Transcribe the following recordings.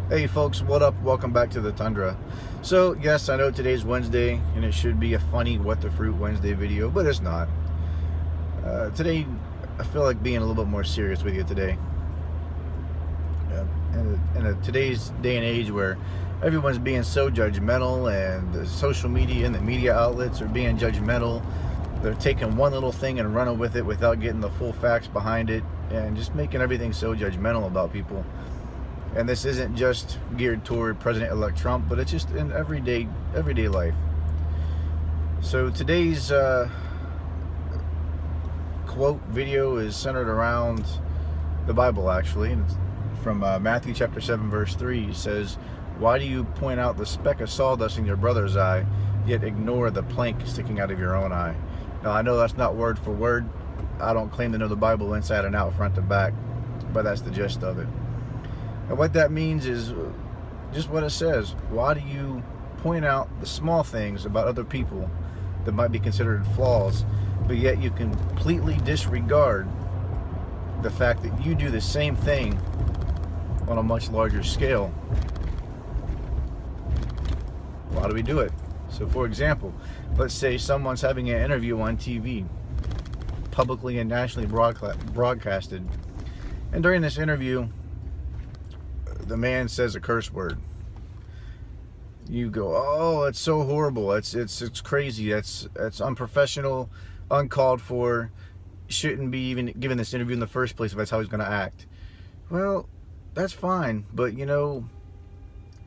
Hey folks, what up? Welcome back to the Tundra. So yes, I know today's Wednesday and it should be a funny What the Fruit Wednesday video, but it's not. Today, I feel like being a little bit more serious with you today. In today's day and age where everyone's being so judgmental and the social media and the media outlets are being judgmental, they're taking one little thing and running with it without getting the full facts behind it and just making everything so judgmental about people. And this isn't just geared toward President-elect Trump, but it's just in everyday life. So today's quote video is centered around the Bible, actually. And it's from Matthew chapter 7, verse 3. It says, "Why do you point out the speck of sawdust in your brother's eye, yet ignore the plank sticking out of your own eye?" Now, I know that's not word for word. I don't claim to know the Bible inside and out, front to back, but that's the gist of it. And what that means is just what it says. Why do you point out the small things about other people that might be considered flaws, but yet you completely disregard the fact that you do the same thing on a much larger scale? Why do we do it? So for example, let's say someone's having an interview on TV, publicly and nationally broadcasted, and during this interview, the man says a curse word. You go, "Oh, it's so horrible. It's crazy. That's unprofessional, uncalled for. Shouldn't be even given this interview in the first place if that's how he's going to act." Well, that's fine, but you know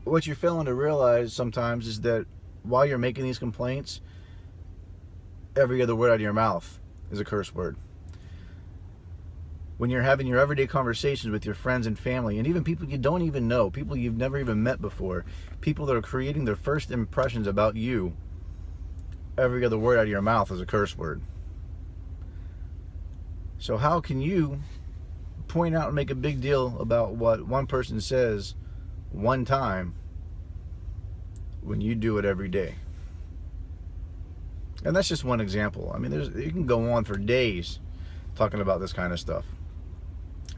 what you're failing to realize sometimes is that while you're making these complaints, every other word out of your mouth is a curse word. When you're having your everyday conversations with your friends and family, and even people you don't even know, people you've never even met before, people that are creating their first impressions about you, every other word out of your mouth is a curse word. So how can you point out and make a big deal about what one person says one time when you do it every day? And that's just one example. I mean, you can go on for days talking about this kind of stuff.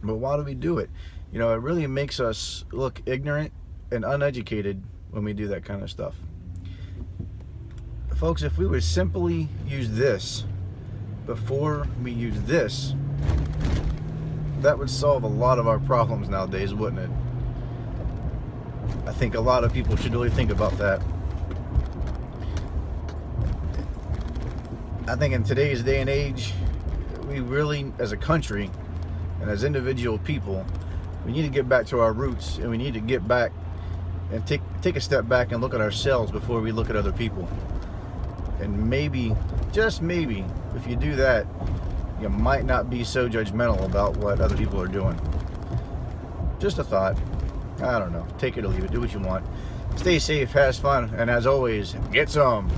But why do we do it? You know, it really makes us look ignorant and uneducated when we do that kind of stuff. Folks, if we would simply use this before we use this, that would solve a lot of our problems nowadays, wouldn't it? I think a lot of people should really think about that. I think in today's day and age, we really, as a country, and as individual people, we need to get back to our roots, and we need to get back and take a step back and look at ourselves before we look at other people. And maybe, just maybe, if you do that, you might not be so judgmental about what other people are doing. Just a thought. I don't know. Take it or leave it. Do what you want. Stay safe, have fun, and as always, get some.